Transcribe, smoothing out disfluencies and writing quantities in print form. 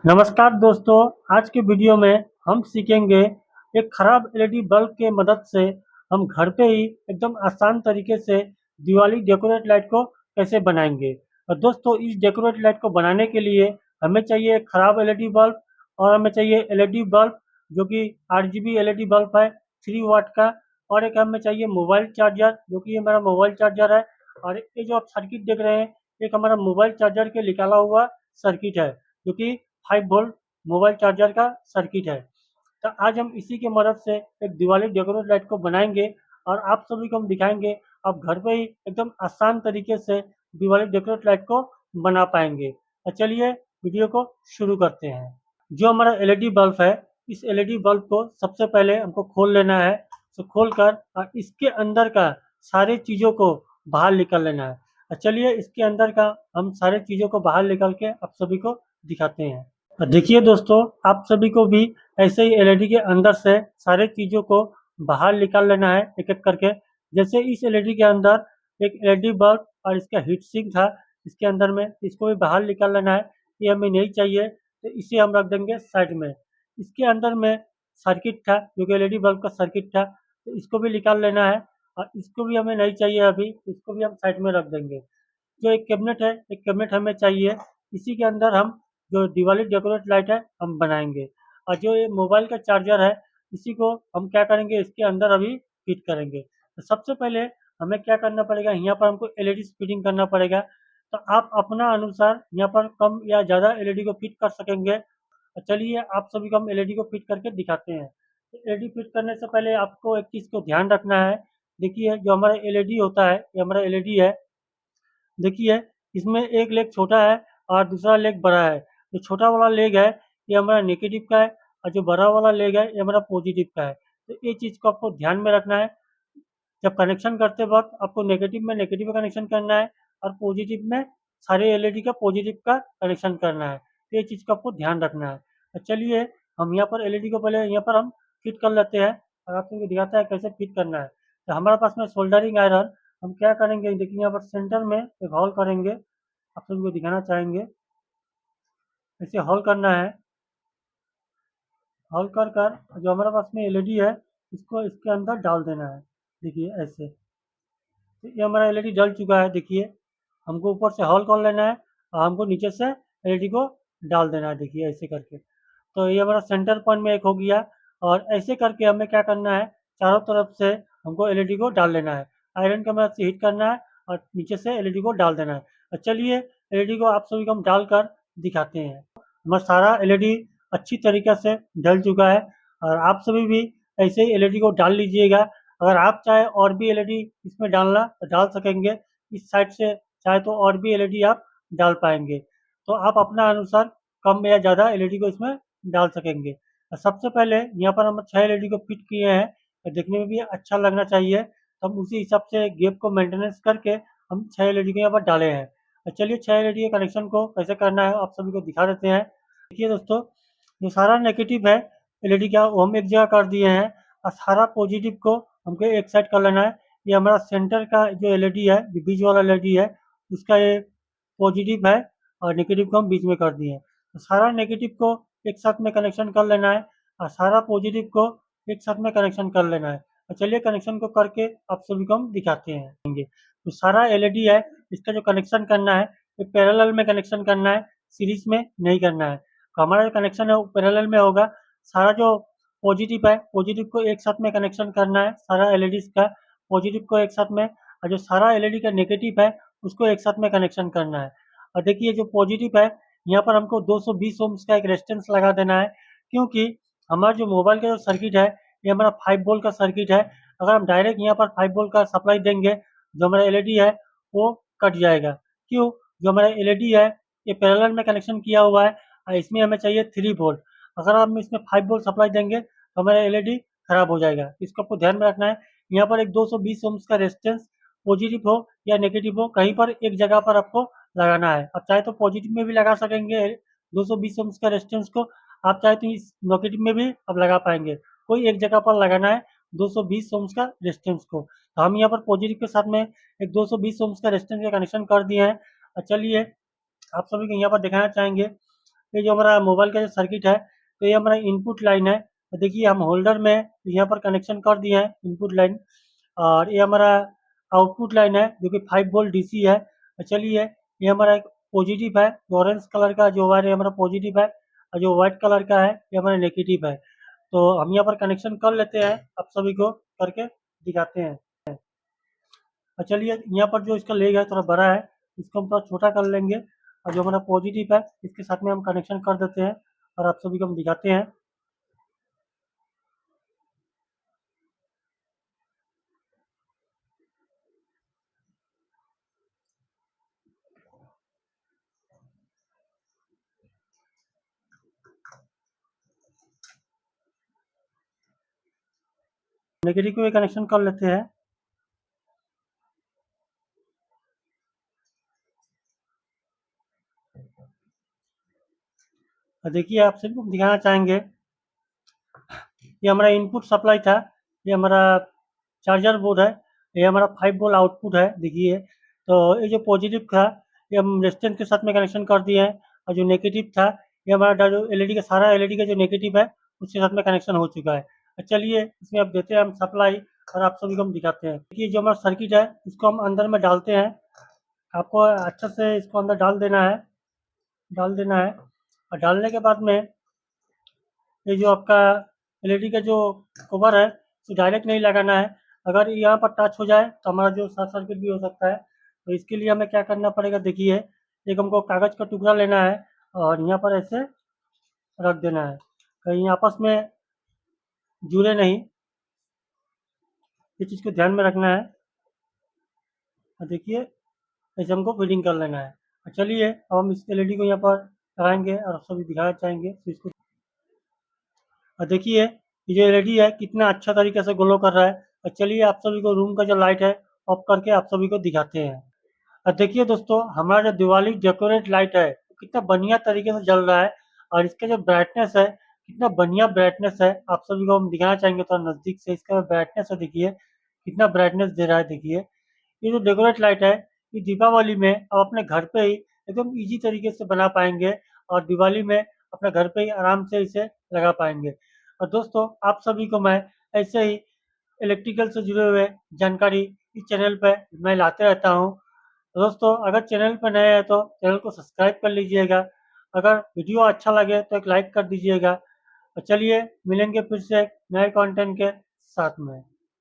नमस्कार दोस्तों, आज के वीडियो में हम सीखेंगे एक खराब एलईडी बल्ब के मदद से हम घर पे ही एकदम आसान तरीके से दिवाली डेकोरेट लाइट को कैसे बनाएंगे। और दोस्तों, इस डेकोरेट लाइट को बनाने के लिए हमें चाहिए एक खराब एलईडी बल्ब और हमें चाहिए एलईडी बल्ब जो कि आरजीबी एलईडी बल्ब है 3 वाट का। और एक हमें चाहिए मोबाइल चार्जर जो कि ये हमारा मोबाइल चार्जर है। और ये जो आप सर्किट देख रहे हैं, एक हमारा मोबाइल चार्जर के निकाला हुआ सर्किट है जो कि 5 वोल्ट मोबाइल चार्जर का सर्किट है। तो आज हम इसी की मदद से एक दिवाली डेकोरेट लाइट को बनाएंगे और आप सभी को हम दिखाएंगे आप घर पे ही एकदम आसान तरीके से दिवाली डेकोरेट लाइट को बना पाएंगे। तो चलिए वीडियो को शुरू करते हैं। जो हमारा एलईडी बल्ब है, इस एलईडी बल्ब को सबसे पहले हमको खोल लेना है। तो खोल कर और इसके अंदर का सारी चीज़ों को बाहर निकाल लेना है। चलिए इसके अंदर का हम सारी चीज़ों को बाहर निकाल के आप सभी को दिखाते हैं। देखिए दोस्तों, आप सभी को भी ऐसे ही एलईडी के अंदर से सारे चीज़ों को बाहर निकाल लेना है एक एक करके। जैसे इस एलईडी के अंदर एक एलईडी बल्ब और इसका हीट सिंक था, इसके अंदर में इसको भी बाहर निकाल लेना है। ये हमें नहीं चाहिए तो इसे हम रख देंगे साइड में। इसके अंदर में सर्किट था जो कि एलईडी बल्ब का सर्किट था, तो इसको भी निकाल लेना है। और इसको भी हमें नहीं चाहिए अभी, इसको भी हम साइड में रख देंगे। जो एक कैबिनेट है, एक कैबिनेट हमें चाहिए। इसी के अंदर हम जो दिवाली डेकोरेट लाइट है हम बनाएंगे। और जो ये मोबाइल का चार्जर है, इसी को हम क्या करेंगे, इसके अंदर अभी फिट करेंगे। तो सबसे पहले हमें क्या करना पड़ेगा, यहाँ पर हमको एलईडी फिटिंग करना पड़ेगा। तो आप अपना अनुसार यहाँ पर कम या ज़्यादा एलईडी को फिट कर सकेंगे। तो चलिए आप सभी को हम एलईडी को फिट करके दिखाते हैं। एलईडी फिट करने से पहले आपको एक चीज़ को ध्यान रखना है। देखिए जो हमारा एलईडी होता है, ये हमारा एलईडी है। देखिए इसमें एक लेग छोटा है और दूसरा लेग बड़ा है। जो छोटा वाला लेग है ये हमारा नेगेटिव का है और जो बड़ा वाला लेग है ये हमारा पॉजिटिव का है। तो ये चीज़ को आपको ध्यान में रखना है। जब कनेक्शन करते वक्त आपको नेगेटिव में नेगेटिव का कनेक्शन करना है और पॉजिटिव में सारे एलईडी का पॉजिटिव का कनेक्शन करना है। तो ये चीज़ का आपको ध्यान रखना है। तो चलिए हम यहाँ पर एलईडी को पहले यहाँ पर हम फिट कर लेते हैं और आपको दिखाता है कैसे फिट करना है। तो हमारे पास में सोल्डरिंग आयरन हम क्या करेंगे, देखिए यहाँ पर सेंटर में एक होल करेंगे। आप सभी को दिखाना चाहेंगे, ऐसे होल करना है। होल कर कर जो हमारे पास में एलईडी है इसको इसके अंदर डाल देना है। देखिए ऐसे, तो ये हमारा एलईडी जल चुका है। देखिए हमको ऊपर से होल कर लेना है और हमको नीचे से एलईडी को डाल देना है। देखिए ऐसे करके, तो ये हमारा सेंटर पॉइंट में एक हो गया। और ऐसे करके हमें क्या करना है, चारों तरफ से हमको एलईडी को डाल लेना है। आयरन की मदद से हीट करना है और नीचे से एलईडी को डाल देना है। और चलिए एलईडी को आप सभी को हम डालकर दिखाते हैं। हमारा सारा एलईडी अच्छी तरीके से डल चुका है और आप सभी भी ऐसे ही एलईडी को डाल लीजिएगा। अगर आप चाहे और भी एलईडी इसमें डालना तो डाल सकेंगे। इस साइड से चाहे तो और भी एलईडी आप डाल पाएंगे। तो आप अपना अनुसार कम या ज़्यादा एलईडी को इसमें डाल सकेंगे। सबसे पहले यहाँ पर हम 6 एलईडी को फिट किए हैं, तो देखने में भी अच्छा लगना चाहिए। तो हम उसी हिसाब से गैप को मेंटेनेंस करके हम 6 एलईडी को यहाँ पर डाले हैं। चलिए 6 एलईडी के कनेक्शन को कैसे करना है आप सभी को दिखा देते हैं। देखिए दोस्तों, जो सारा नेगेटिव है एलईडी का वो हम एक जगह कर दिए हैं और सारा पॉजिटिव को हमको एक साइड कर लेना है। ये हमारा सेंटर का जो एलईडी है, जो बीच वाला एलईडी है, उसका ये पॉजिटिव है और नेगेटिव को हम बीच में कर दिए हैं। तो सारा नेगेटिव को एक साथ में कनेक्शन कर लेना है और सारा पॉजिटिव को एक साथ में कनेक्शन कर लेना है। तो चलिए कनेक्शन को करके आप सभी को हम दिखाते हैं। तो सारा एलईडी है, इसका जो कनेक्शन करना है ये पैरेलल में कनेक्शन करना है, सीरीज में नहीं करना है। तो हमारा जो कनेक्शन है वो पैरेलल में होगा। सारा जो पॉजिटिव है, पॉजिटिव को एक साथ में कनेक्शन करना है, सारा एलईडी का पॉजिटिव को एक साथ में। और जो सारा एलईडी का नेगेटिव है उसको एक साथ में कनेक्शन करना है। और देखिए जो पॉजिटिव है यहाँ पर हमको 220 ओम्स का एक रेजिस्टेंस लगा देना है, क्योंकि हमारा जो मोबाइल का जो सर्किट है ये हमारा 5 वोल्ट का सर्किट है। अगर हम डायरेक्ट यहाँ पर 5 वोल्ट का सप्लाई देंगे, जो हमारा एलईडी है वो कट जाएगा। क्यों, जो हमारा एलईडी है ये पैरेलल में कनेक्शन किया हुआ है और इसमें हमें चाहिए 3 वोल्ट। अगर हम इसमें 5 वोल्ट सप्लाई देंगे तो हमारा एलईडी खराब हो जाएगा। इसको आपको ध्यान में रखना है। यहाँ पर एक 220 ओम्स का रेजिस्टेंस पॉजिटिव हो या नेगेटिव हो, कहीं पर एक जगह पर आपको लगाना है। आप चाहे तो पॉजिटिव में भी लगा सकेंगे 220 ओम्स का रेजिस्टेंस को, आप चाहे तो इस नेगेटिव में भी आप लगा पाएंगे। कोई एक जगह पर लगाना है 220 ओम्स का रेजिस्टेंस को। तो हम यहाँ पर पॉजिटिव के साथ में एक 220 ओम्स का रेजिस्टेंस का कनेक्शन कर दिए हैं। और चलिए आप सभी को यहाँ पर दिखाना चाहेंगे। ये जो हमारा मोबाइल का जो सर्किट है, तो ये हमारा इनपुट लाइन है। तो देखिए हम होल्डर में यहाँ पर कनेक्शन कर दिए हैं इनपुट लाइन, और ये हमारा आउटपुट लाइन है जो कि 5 वोल्ट डीसी है। तो चलिए, ये हमारा एक पॉजिटिव है, ऑरेंज कलर का जो वायर है हमारा पॉजिटिव है, और जो व्हाइट कलर का है ये हमारा नेगेटिव है। तो हम यहाँ पर कनेक्शन कर लेते हैं, आप सभी को करके दिखाते हैं। और चलिए, यहाँ पर जो इसका लेग है थोड़ा बड़ा है, इसको हम थोड़ा छोटा कर लेंगे, और जो हमारा पॉजिटिव है इसके साथ में हम कनेक्शन कर देते हैं, और आप सभी को हम दिखाते हैं। नेगेटिव को भी कनेक्शन कर लेते हैं। और देखिए, आप सभी को हम दिखाना चाहेंगे, ये हमारा इनपुट सप्लाई था, ये हमारा चार्जर बोर्ड है, ये हमारा 5 वोल्ट आउटपुट है। देखिए, तो ये जो पॉजिटिव था ये हम रेजिस्टेंस के साथ में कनेक्शन कर दिए हैं, और जो नेगेटिव था ये हमारा जो एलईडी का सारा एलईडी का जो नेगेटिव है उसके साथ में कनेक्शन हो चुका है। तो चलिए, इसमें अब देते हैं हम सप्लाई, और आप सभी को हम दिखाते हैं। देखिए, जो हमारा सर्किट है इसको हम अंदर में डालते हैं। आपको अच्छे से इसको अंदर डाल देना है, और डालने के बाद में ये जो आपका एलईडी का जो कवर है तो डायरेक्ट नहीं लगाना है। अगर यहाँ पर टच हो जाए तो हमारा जो शॉर्ट सर्किट भी हो सकता है। तो इसके लिए हमें क्या करना पड़ेगा, देखिए, एक हमको कागज़ का टुकड़ा लेना है, और यहाँ पर ऐसे रख देना है, कहीं आपस में जुड़े नहीं, इस चीज़ को ध्यान में रखना है। और देखिए, ऐसे हमको फिटिंग कर लेना है। और चलिए, अब हम इस एलईडी को यहाँ पर लगाएंगे और सभी दिखाना चाहेंगे, तो इसको और देखिए, ये जो एलईडी है कितना अच्छा तरीके से ग्लो कर रहा है। और चलिए, आप सभी को रूम का जो लाइट है ऑफ करके आप सभी को दिखाते हैं। और देखिए दोस्तों, हमारा जो दिवाली डेकोरेट लाइट है वो कितना बढ़िया तरीके से जल रहा है, और इसका जो ब्राइटनेस है कितना बढ़िया ब्राइटनेस है। आप सभी को हम दिखाना चाहेंगे थोड़ा नज़दीक से, इसका ब्राइटनेस है देखिए, कितना ब्राइटनेस दे रहा है। देखिए, ये जो डेकोरेट लाइट है ये दीपावली में आप अपने घर पे ही एकदम इजी तरीके से बना पाएंगे, और दिवाली में अपने घर पे ही आराम से इसे लगा पाएंगे। और दोस्तों, आप सभी को मैं ऐसे ही इलेक्ट्रिकल से जुड़े हुए जानकारी इस चैनल पे मैं लाते रहता हूँ। तो दोस्तों, अगर चैनल पर नए हैं तो चैनल को सब्सक्राइब कर लीजिएगा, अगर वीडियो अच्छा लगे तो एक लाइक कर दीजिएगा। और चलिए, मिलेंगे फिर से एक नए कंटेंट के साथ में।